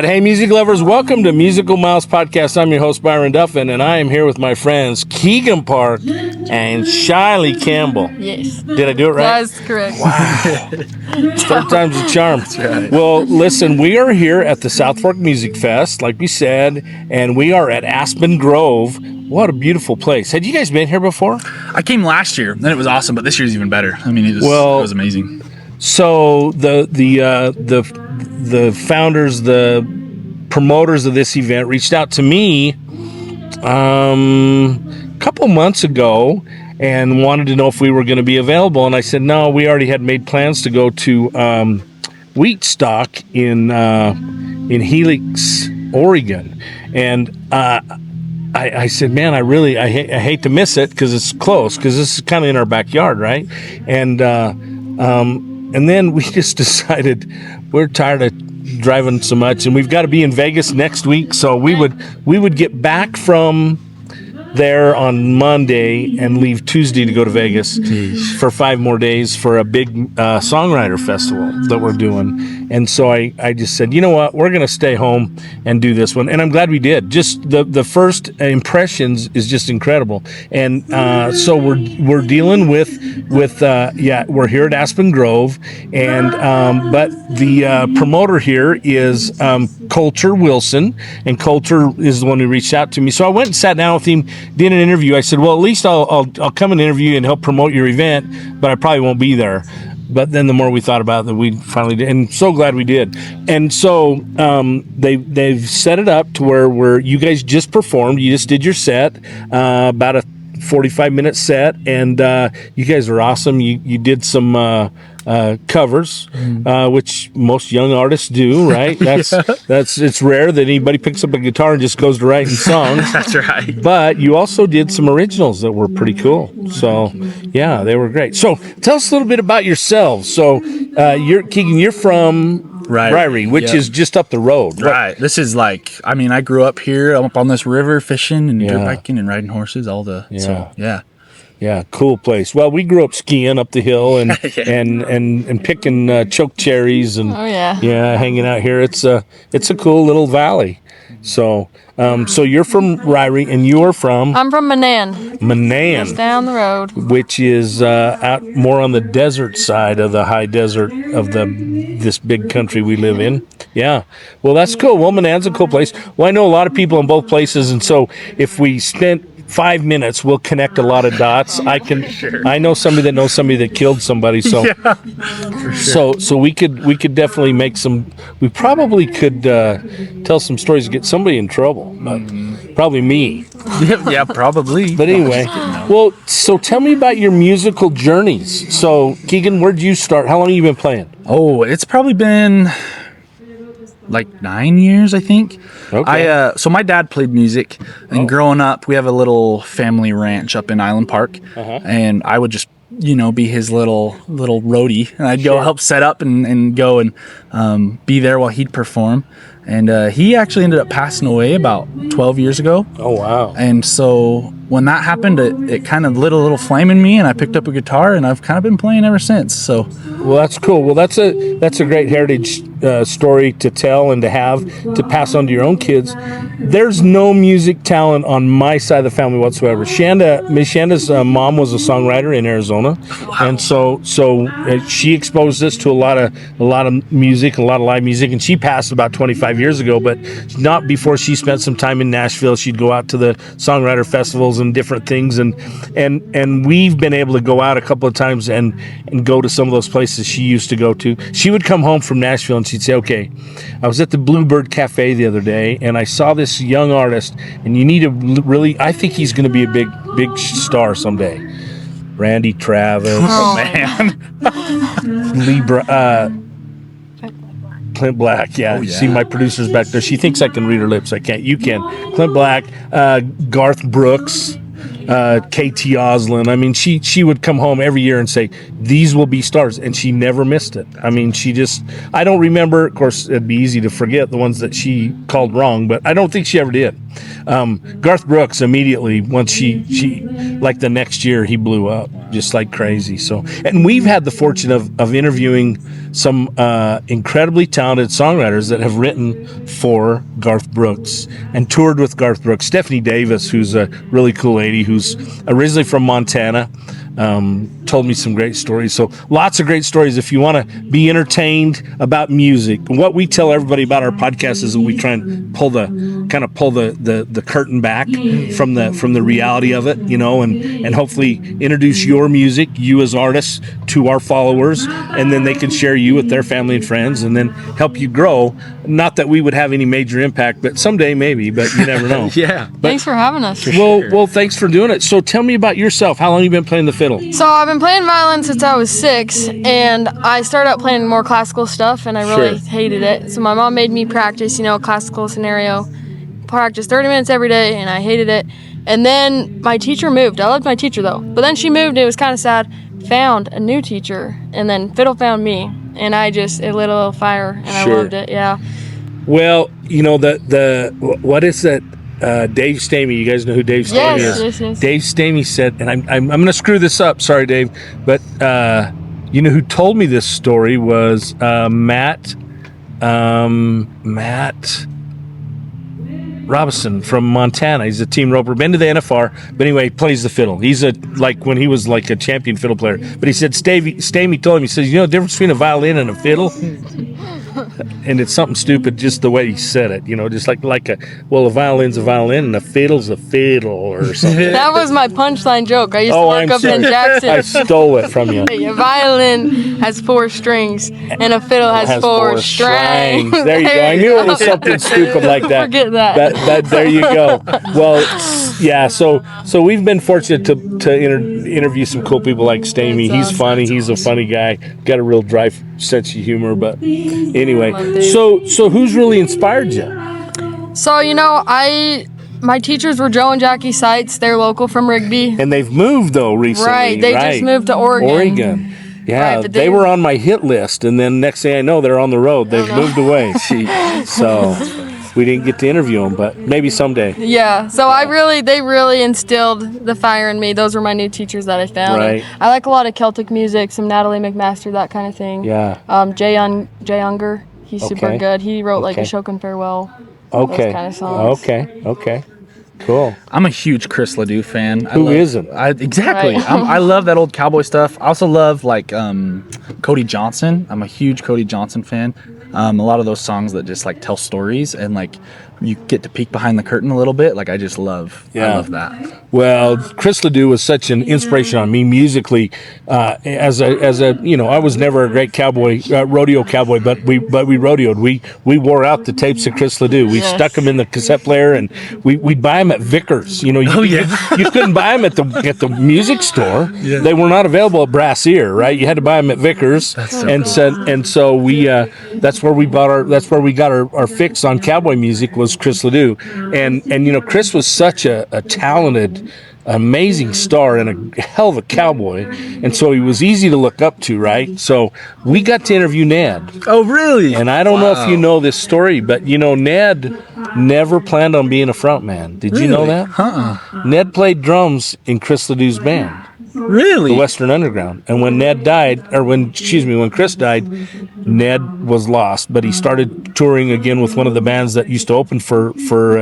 right. Hey, music lovers, welcome to Musical Mouse Podcast. I'm your host, Byron Duffin, and I am here with my friends Kegan Park and Shylee Campbell. Yes. Did I do it right? That's correct. Wow. Third time's a charm. That's right. Well, listen, we are here at the South Fork Music Fest, like we said, and we are at Aspen Grove. What a beautiful place. Had you guys been here before? I came last year, and it was awesome, but this year's even better. I mean, it was amazing. So the founders, the promoters of this event reached out to me a couple months ago and wanted to know if we were going to be available. And I said, no, we already had made plans to go to Wheatstock in Helix, Oregon. And I said, man, I hate to miss it because it's close, because this is kind of in our backyard, right? And then we just decided we're tired of driving so much, and we've got to be in Vegas next week. So we would get back from there on Monday and leave Tuesday to go to Vegas for 5 more days for a big songwriter festival that we're doing. And so I just said, you know what, we're going to stay home and do this one. And I'm glad we did. Just the first impressions is just incredible. And so we're dealing with we're here at Aspen Grove, and but the promoter here is Coulter Wilson, and Coulter is the one who reached out to me. So I went and sat down with him, did an interview. I said, well, at least I'll come and interview you and help promote your event, but I probably won't be there. But then the more we thought about it, we finally did, and so glad we did. And so they've set it up to where you guys just performed. You just did your set, about a 45-minute set, and you guys are awesome. You did some covers, which most young artists do, right? It's rare that anybody picks up a guitar and just goes to writing songs. That's right. But you also did some originals that were pretty cool. So yeah, they were great. So tell us a little bit about yourselves. So Kegan, you're from Ryrie, which is just up the road. Right. This is I grew up here. I'm up on this river fishing and dirt biking and riding horses. Yeah, cool place. Well, we grew up skiing up the hill and and picking choke cherries and hanging out here. It's a cool little valley. So so you're from Ryrie, and you're from? I'm from Manan. Just down the road. Which is out more on the desert side of the high desert of this big country we live in. Yeah. Well, that's cool. Well, Manan's a cool place. Well, I know a lot of people in both places, and so if we spent 5 minutes, we'll connect a lot of dots. I know somebody that knows somebody that killed somebody, so so we could definitely make some. We probably could tell some stories to get somebody in trouble, but probably me. Yeah, probably. But anyway, well, so tell me about your musical journeys. So Kegan, where'd you start? How long have you been playing? Oh, it's probably been 9 years, I think. Okay. So my dad played music, and growing up, we have a little family ranch up in Island Park, and I would just, be his little roadie, and I'd go help set up and go and be there while he'd perform. And he actually ended up passing away about 12 years ago. Oh, wow. And so when that happened, it kind of lit a little flame in me, and I picked up a guitar, and I've kind of been playing ever since. So, well, that's cool. Well, that's a great heritage story to tell and to have to pass on to your own kids. There's no music talent on my side of the family whatsoever. Miss Shanda's mom was a songwriter in Arizona, and so she exposed us to a lot of music, a lot of live music, and she passed about 25 years ago, but not before she spent some time in Nashville. She'd go out to the songwriter festivals and different things, and we've been able to go out a couple of times and go to some of those places she used to go to. She would come home from Nashville and she'd say, okay, I was at the Bluebird Cafe the other day and I saw this young artist, and you need to really, I think he's going to be a big star someday. Randy Travis. Oh man. Libra, Clint Black, See, my producer's back there. She thinks I can read her lips. I can't. You can. Clint Black, Garth Brooks, KT Oslin. I mean, she would come home every year and say, these will be stars, and she never missed it. I mean, I don't remember, of course, it'd be easy to forget the ones that she called wrong, but I don't think she ever did. Garth Brooks, immediately, once she like the next year, he blew up just like crazy. So, and we've had the fortune of interviewing some incredibly talented songwriters that have written for Garth Brooks and toured with Garth Brooks. Stephanie Davis, who's a really cool lady, who's originally from Montana, told me some great stories. So lots of great stories. If you want to be entertained about music, what we tell everybody about our podcast is that we try and pull the curtain back from the reality of it, and hopefully introduce your music, you as artists, to our followers, and then they can share you with their family and friends, and then help you grow. Not that we would have any major impact, but someday maybe, but you never know. Yeah. Thanks for having us. Well, thanks for doing it. So tell me about yourself. How long have you been playing the fiddle? So I've been playing violin since I was 6, and I started out playing more classical stuff, and I really hated it. So my mom made me practice, classical scenario, practice 30 minutes every day, and I hated it. And then my teacher moved. I loved my teacher though, but then she moved. And it was kind of sad. Found a new teacher, and then fiddle found me, and it lit a little fire, and I loved it. Yeah. Well, the what is that? Dave Stamey. You guys know who Dave Stamey is? Yes. Dave Stamey said, and I'm going to screw this up. Sorry, Dave, but who told me this story was Matt Robinson from Montana. He's a team roper, been to the NFR, but anyway, he plays the fiddle. He's when he was like a champion fiddle player. But he said Stamey told him, he says, the difference between a violin and a fiddle? And it's something stupid, just the way he said it, just like a violin's a violin and a fiddle's a fiddle or something. That was my punchline joke. I used to work up in Jackson. I stole it from you. A violin has 4 strings and a fiddle has 4 strings. There you go. I knew it was something stupid like that. Forget that. There you go. Well, yeah. So we've been fortunate to interview some cool people like Stamey. That's He's awesome. funny. He's a funny guy. Got a real dry sense of humor. But anyway, so who's really inspired you? So my teachers were Joe and Jackie Seitz. They're local from Rigby. And they've moved though recently. Right. They just moved to Oregon. Yeah, Right, but they were on my hit list, and then next thing I know, they're on the road. They've moved away. So we didn't get to interview them, but maybe someday. Yeah, so they really instilled the fire in me. Those were my new teachers that I found. Right. I like a lot of Celtic music, some Natalie McMaster, that kind of thing. Yeah. Jay Unger, he's super good. He wrote like Ashokan Farewell. Okay. Those kind of songs. Okay. Cool. I'm a huge Chris Ledoux fan. Who isn't? Exactly. Right. I love that old cowboy stuff. I also love Cody Johnson. I'm a huge Cody Johnson fan. A lot of those songs that just tell stories and you get to peek behind the curtain a little bit. I just love. I love that. Well, Chris Ledoux was such an inspiration on me musically. As a I was never a great cowboy, rodeo cowboy, but we rodeoed. We wore out the tapes of Chris Ledoux. We stuck them in the cassette player, and we'd buy them at Vickers. You couldn't buy them at the music store. Yeah. They were not available at Brass Ear, right? You had to buy them at Vickers. That's so cool. So we that's where we got our fix on cowboy music was Chris Ledoux, and Chris was such a talented, amazing star and a hell of a cowboy, and so he was easy to look up to, right? So we got to interview Ned. Oh, really? And I don't know if you know this story, but Ned never planned on being a front man. Did you know that? Ned played drums in Chris Ledoux's band. Really? The Western Underground. And when Chris died, Ned was lost, but he started touring again with one of the bands that used to open for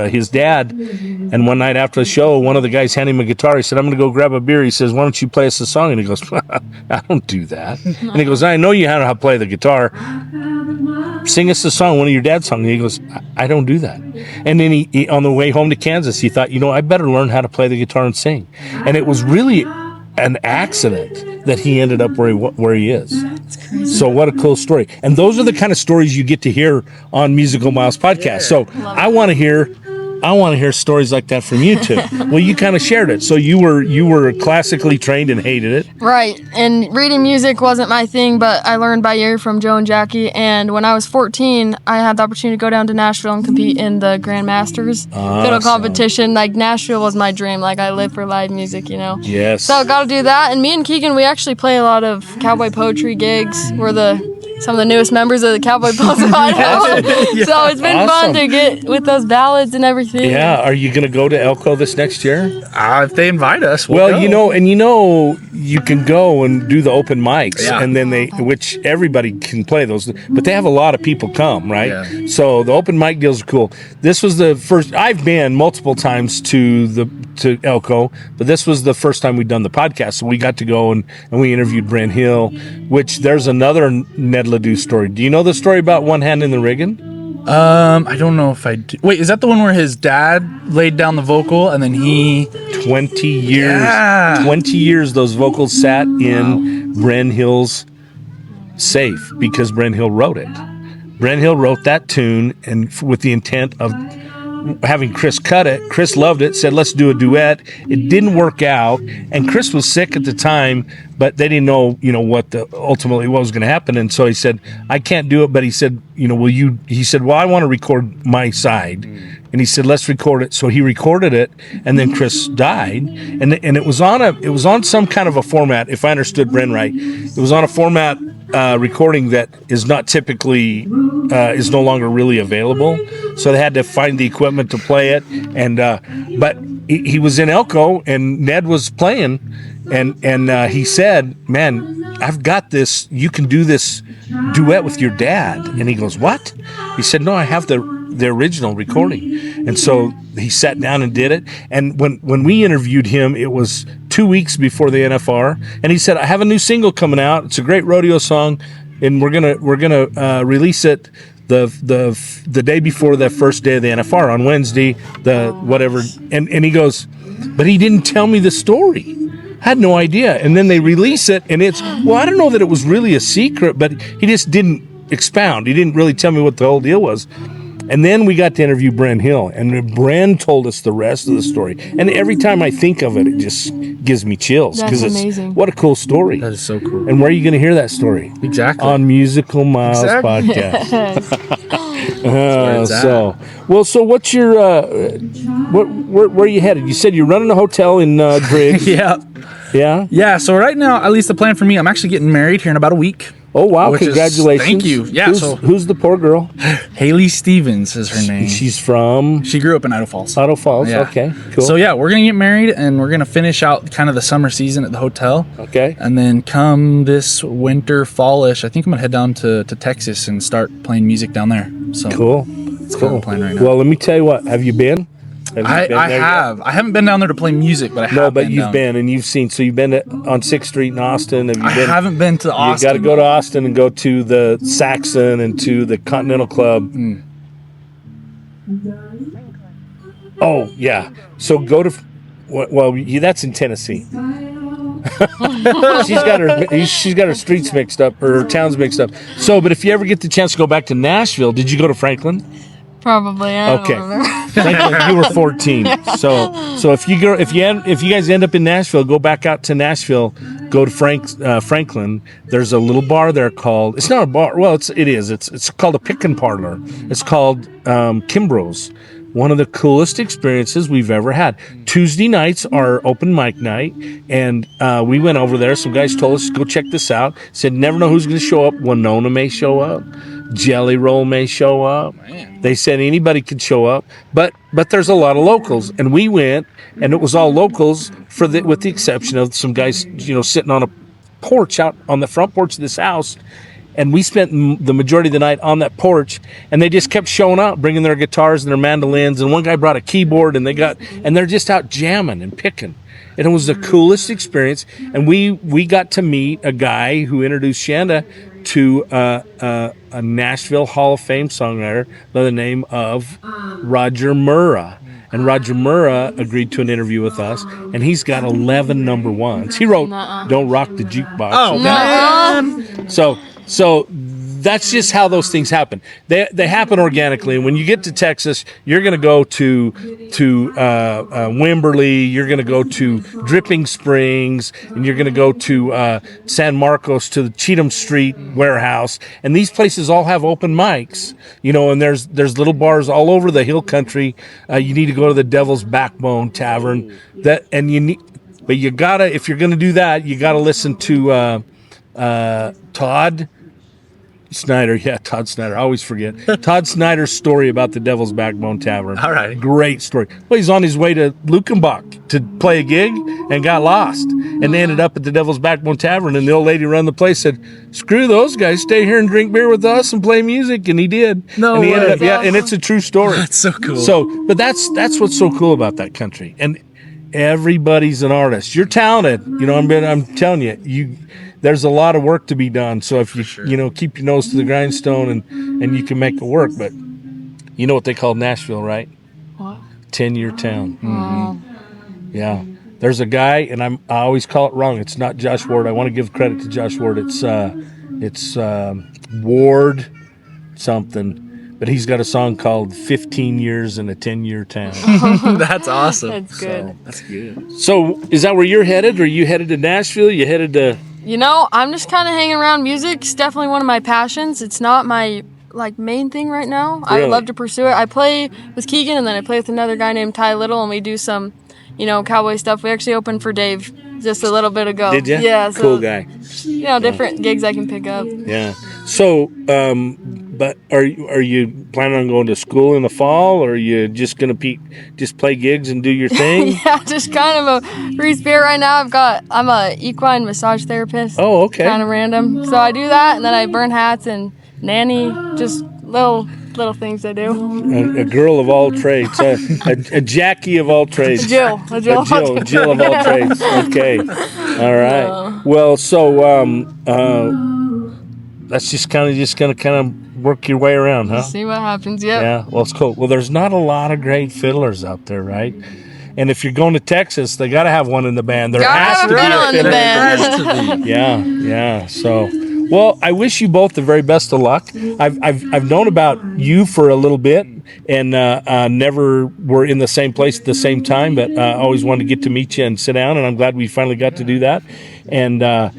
his dad. And one night after the show, one of the guys handed him a guitar. He said, "I'm going to go grab a beer." He says, "Why don't you play us a song?" And he goes, "I don't do that." And he goes, "I know you how to play the guitar. Sing us a song, one of your dad's songs." And he goes, "I don't do that." And then he on the way home to Kansas, he thought, I better learn how to play the guitar and sing. And it was really an accident that he ended up where he is. So what a cool story. And those are the kind of stories you get to hear on Musical Miles podcast. So I want to hear stories like that from you too. Well, you kind of shared it. So you were classically trained and hated it. Right. And reading music wasn't my thing, but I learned by ear from Joe and Jackie. And when I was 14, I had the opportunity to go down to Nashville and compete in the Grand Masters fiddle competition. Nashville was my dream. I live for live music, Yes. So I got to do that. And me and Kegan, we actually play a lot of cowboy poetry gigs. We're the some of the newest members of the Cowboy Bones of Idaho. So it's been fun to get with those ballads and everything. Yeah. Are you going to go to Elko this next year? If they invite us, Well, go. you can go and do the open mics, and then which everybody can play those, but they have a lot of people come, right? Yeah. So the open mic deals are cool. This was the first. I've been multiple times to Elko, but this was the first time we'd done the podcast, so we got to go and we interviewed Brent Hill, which there's another Ned Ledoux story. Do you know the story about One Hand in the Riggin'? I don't know if I do. Wait, is that the one where his dad laid down the vocal and then he 20 years those vocals sat in Brent Hill's safe because Brent Hill wrote it. Brent Hill wrote that tune and with the intent of having Chris cut it. Chris loved it, said let's do a duet. It didn't work out, and Chris was sick at the time, but they didn't know what ultimately what was going to happen, and so he said I can't do it, but he said he said well I want to record my side, and he said let's record it. So he recorded it, and then Chris died, and it was on some kind of a format, if I understood Bren right. It was on a format recording that is not typically is no longer really available, so they had to find the equipment to play it, and but he was in Elko and Ned was playing, and he said, man, I've got this, you can do this duet with your dad. And he goes, what? He said, no, I have the original recording. And so he sat down and did it. And when we interviewed him, it was 2 weeks before the NFR, and he said, I have a new single coming out. It's a great rodeo song, and we're gonna release it the day before the first day of the NFR on Wednesday, and he goes, but he didn't tell me the story. I had no idea. And then they release it, and it's, well, I don't know that it was really a secret, but he just didn't expound. He didn't really tell me what the whole deal was. And then we got to interview Bren Hill, and Bren told us the rest of the story. And every time I think of it, it just gives me chills. That's amazing. What a cool story. That is so cool. And where are you going to hear that story? Exactly. On Musical Miles podcast. So what's your, where are you headed? You said you're running a hotel in Driggs. Yeah? So right now, at least the plan for me, I'm actually getting married here in about a week. Oh, wow. Congratulations. Thank you. Yeah. Who's the poor girl? Haley Stevens is her name. She's from? She grew up in Idaho Falls. Idaho Falls. Yeah. Okay, cool. So yeah, we're going to get married, and we're going to finish out kind of the summer season at the hotel. Okay. And then come this winter, fallish, I think I'm going to head down to Texas and start playing music down there. So cool. That's kind of the plan right now. Well, let me tell you what. Have you been? I have. I haven't been down there to play music, but I have. No, but you've been and you've seen. So you've been on 6th Street in Austin. I haven't been to Austin. You got to go to Austin and go to the Saxon and to the Continental Club. Oh yeah. So go to. Well, that's in Tennessee. She's got her streets mixed up, or her towns mixed up. So, but if you ever get the chance to go back to Nashville, did you go to Franklin? Probably. I don't remember. Franklin, you were 14. So if you guys end up in Nashville, go back out to Nashville, go to Franklin. There's a little bar there called, it's not a bar. Well, it is. It's called a pick and parlor. It's called Kimbrough's. One of the coolest experiences we've ever had. Tuesday nights are open mic night, and we went over there. Some guys told us, go check this out. Said, never know who's going to show up. Winona may show up. Jelly Roll may show up. Man. They said anybody could show up, but there's a lot of locals, and we went, and it was all locals with the exception of some guys, sitting on a porch out on the front porch of this house. And we spent the majority of the night on that porch, and they just kept showing up, bringing their guitars and their mandolins. And one guy brought a keyboard, and they're just out jamming and picking. And it was the coolest experience. And we got to meet a guy who introduced Shanda to a Nashville Hall of Fame songwriter by the name of Roger Murrah. And Roger Murrah agreed to an interview with us, and he's got 11 number ones. He wrote "Don't Rock the Jukebox." Oh man! So that's just how those things happen. They happen organically. And when you get to Texas, you're going to go to Wimberley, you're going to go to Dripping Springs, and you're going to go to San Marcos, to the Cheatham Street Warehouse. And these places all have open mics, and there's little bars all over the hill country. You need to go to the Devil's Backbone Tavern. But you gotta, if you're going to do that, you got to listen to Todd. Snyder. Yeah, Todd Snyder. I always forget. Todd Snyder's story about the Devil's Backbone Tavern. All right. Great story. Well, he's on his way to Lukenbach to play a gig and got lost. And they ended up at the Devil's Backbone Tavern, and the old lady running the place said, screw those guys, stay here and drink beer with us and play music. And he did. No and he way. ended up, yeah, and it's a true story. That's so cool. So, but that's what's so cool about that country. And everybody's an artist. You're talented. You know, I'm telling you, there's a lot of work to be done. So if you keep your nose to the grindstone and you can make it work. But you know what they call Nashville, right? What? 10-year town. Mm-hmm. Yeah. There's a guy, and I always call it wrong. It's not Josh Ward. I want to give credit to Josh Ward. It's Ward something. But he's got a song called 15 Years in a 10-Year Town. That's awesome. That's good. So, that's good. So is that where you're headed? Are you headed to Nashville? You headed to... You know, I'm just kind of hanging around. Music. It's definitely one of my passions. It's not my main thing right now. Really? I would love to pursue it. I play with Kegan, and then I play with another guy named Ty Little, and we do some, cowboy stuff. We actually opened for Dave just a little bit ago. Did you? Yeah. So, cool guy. Different gigs I can pick up. Yeah. So, but are you planning on going to school in the fall, or are you just gonna just play gigs and do your thing? Yeah, just kind of a free spirit right now. I'm a equine massage therapist. Oh, okay. Kind of random. So I do that, and then I burn hats and nanny, just little things I do. A girl of all trades, a Jackie of all trades. Jill of all trades. Okay, all right. No. Well, so that's just gonna work your way around, huh? See what happens. Yep. Yeah. Well, it's cool. Well, there's not a lot of great fiddlers out there, right? And if you're going to Texas, they got to have one in the band. There has to be a fiddler. Yeah. So. Well, I wish you both the very best of luck. I've known about you for a little bit, and never were in the same place at the same time, but always wanted to get to meet you and sit down, and I'm glad we finally got to do that. And we're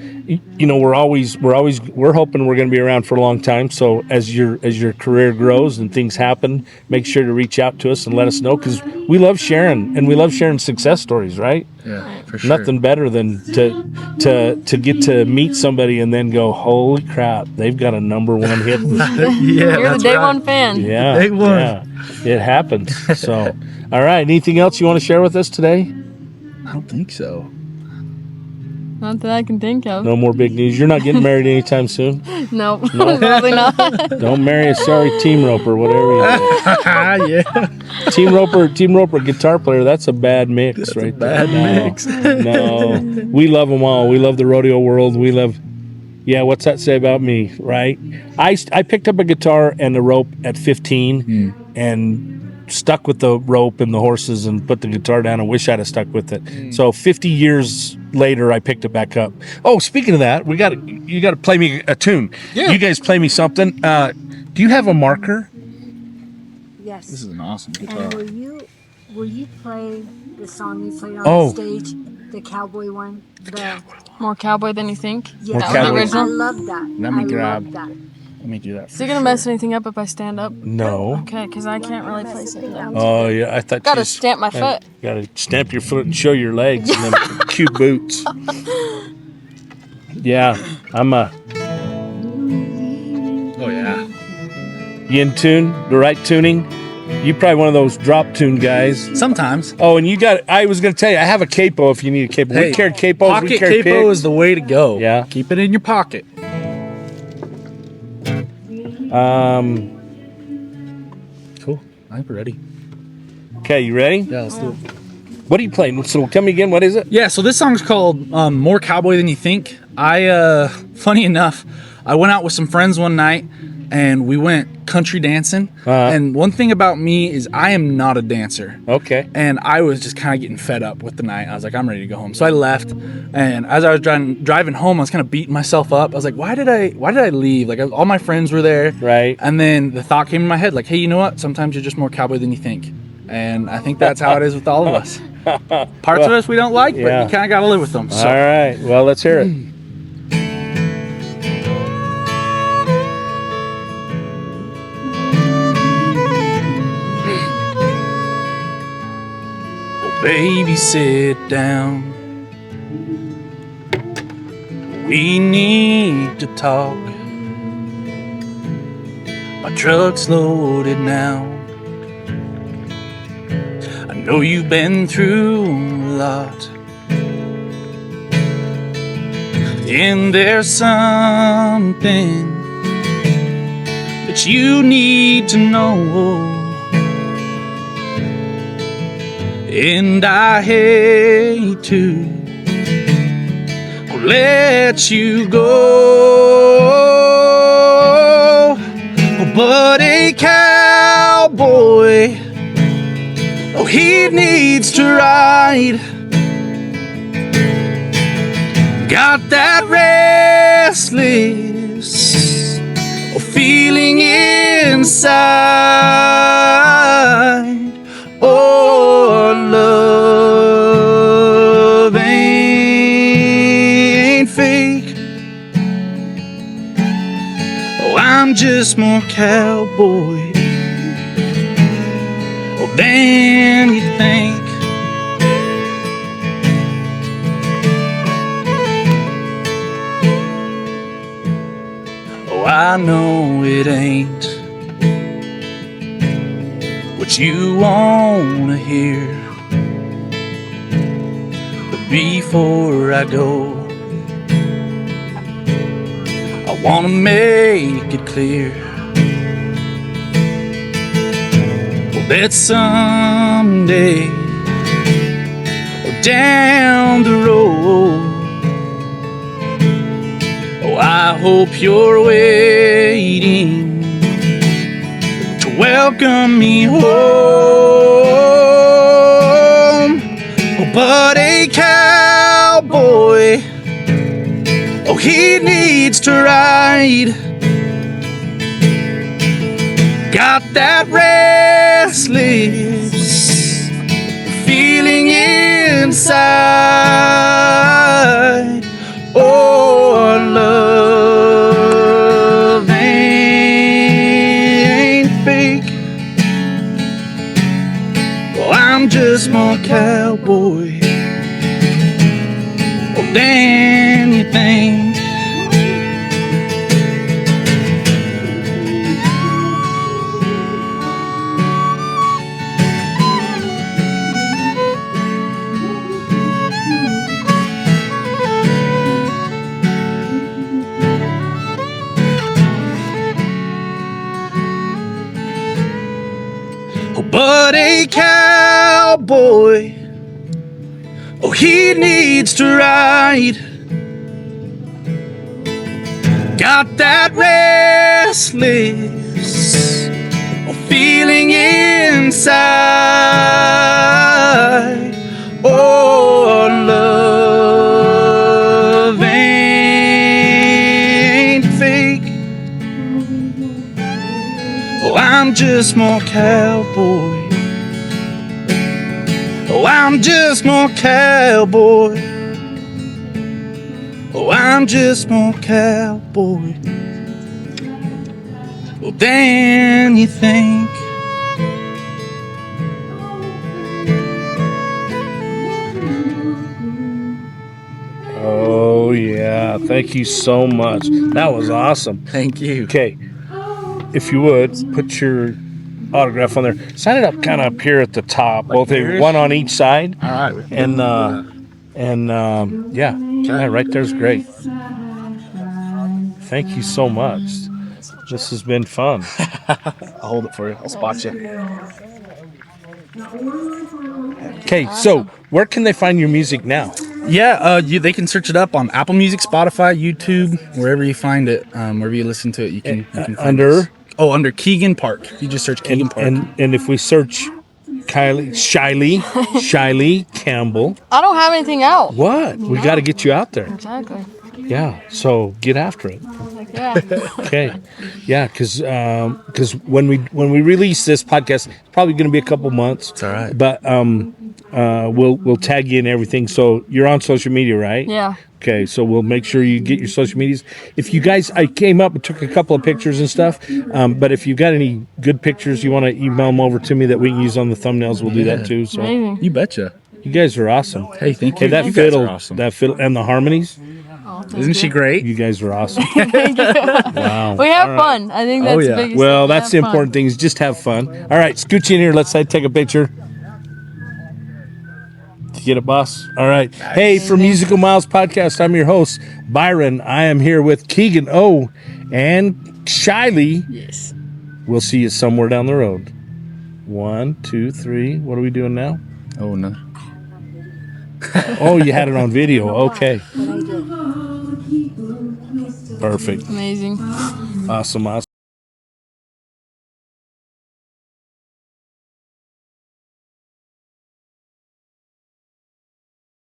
hoping we're going to be around for a long time. So as your career grows and things happen, make sure to reach out to us and let us know, because we love sharing success stories, right? Yeah, for sure. Nothing better than to get to meet somebody and then go, holy crap, they've got a number one hit. You're the day one fan. Yeah, day one. Yeah, it happens. So, all right. Anything else you want to share with us today? I don't think so. Not that I can think of. No more big news. You're not getting married anytime soon? No, probably not. Don't marry a sorry team roper, whatever you do. Yeah. Team roper guitar player, that's a bad mix. That's right there. Bad mix. No. We love them all. We love the rodeo world. We love, what's that say about me, right? I picked up a guitar and a rope at 15 and stuck with the rope and the horses and put the guitar down. I wish I'd have stuck with it. So 50 years later, I picked it back up. Oh, speaking of that, you got to play me a tune. Yeah. You guys play me something. Do you have a marker? Yes. This is an awesome guitar. And will you play the song you played on the stage, the cowboy one? More cowboy than you think. Yeah, cowboy. I love that. Let me grab. Love that. Let me do that. Is it gonna mess anything up if I stand up? No. Okay, because I can't really play something down. Oh, yeah. I thought Gotta stamp my foot. Got to stamp your foot and show your legs and then cute boots. Yeah. I'm Oh yeah. you in tune? The right tuning? You probably one of those drop tune guys. Sometimes. Oh, and I was going to tell you, I have a capo if you need a capo. We carried capos. Pocket We carried capo picks. is the way to go. Yeah. Keep it in your pocket. Cool. I'm ready. Okay, you ready? Yeah, let's do it. What are you playing? So tell me again, what is it? Yeah, so this song's called More Cowboy Than You Think. Funny enough, I went out with some friends one night and we went country dancing. And one thing about me is I am not a dancer. Okay. And I was just kind of getting fed up with the night. I was like, I'm ready to go home. So I left. And as I was driving home, I was kind of beating myself up. I was like, why did I leave? Like all my friends were there. Right. And then the thought came in my head, like, hey, you know what? Sometimes you're just more cowboy than you think. And I think that's how it is with all of us. Parts of us we don't like, but yeah. you kind of got to live with them. So. All right. Well, let's hear it. Baby, sit down. We need to talk. My truck's loaded now. I know you've been through a lot, and there's something that you need to know. And I hate to let you go, but a cowboy, oh, he needs to ride. Got that restless feeling inside. Oh, love ain't fake. Oh, I'm just more cowboy, oh, than you think. Oh, I know it ain't what you wanna hear, but before I go, I wanna make it clear, well, that someday or down the road, oh, I hope you're waiting to welcome me home. Oh, but a cowboy, oh, he needs to ride. Got that restless feeling inside. Oh, love ain't fake. Well, I'm just more cowboy, oh, than you think. But a cowboy, oh, he needs to ride. Got that restless feeling inside. Oh, love ain't fake. Oh, I'm just more cowboy. Oh, I'm just more cowboy. Oh, I'm just more cowboy, well, than you think. Oh, yeah. Thank you so much. That was awesome. Thank you. Okay. If you would, put your autograph on there. Sign it up kind of up here at the top. Like both here? one on each side. All right. Yeah, right there's great. Thank you so much. This has been fun. I'll hold it for you. I'll spot you. Okay, so where can they find your music now? Yeah, they can search it up on Apple Music, Spotify, YouTube, wherever you find it, wherever you listen to it, you can find under? us. Oh, under Kegan Park. You just search Kegan Park. And if we search Shylee Campbell. I don't have anything out. What? We got to get you out there. Exactly. Yeah, so get after it. Yeah. Okay. Yeah, because when we release this podcast, it's probably going to be a couple months. It's all right. But we'll tag you in everything. So you're on social media, right? Yeah. Okay, so we'll make sure you get your social medias. If you guys, I came up and took a couple of pictures and stuff, but if you've got any good pictures, you want to email them over to me that we can use on the thumbnails, we'll do that too. So Amazing. You betcha. You guys are awesome. Hey, thank Hey, you. that You guys fiddle, are awesome. that fiddle, and the harmonies. Isn't she great? You guys are awesome. Thank you. Wow. We have All right. fun. I think that's yeah. the biggest Well, thing. We that's the have fun. important thing is just have fun. All right, scooch in here. Let's take a picture. You get it, boss? All right. Hey, for Musical Miles Podcast, I'm your host, Byron. I am here with Kegan O and Shyley. Yes. We'll see you somewhere down the road. 1, 2, 3. What are we doing now? Oh, no. Oh, you had it on video. Okay. But I did. Perfect. Amazing. Awesome.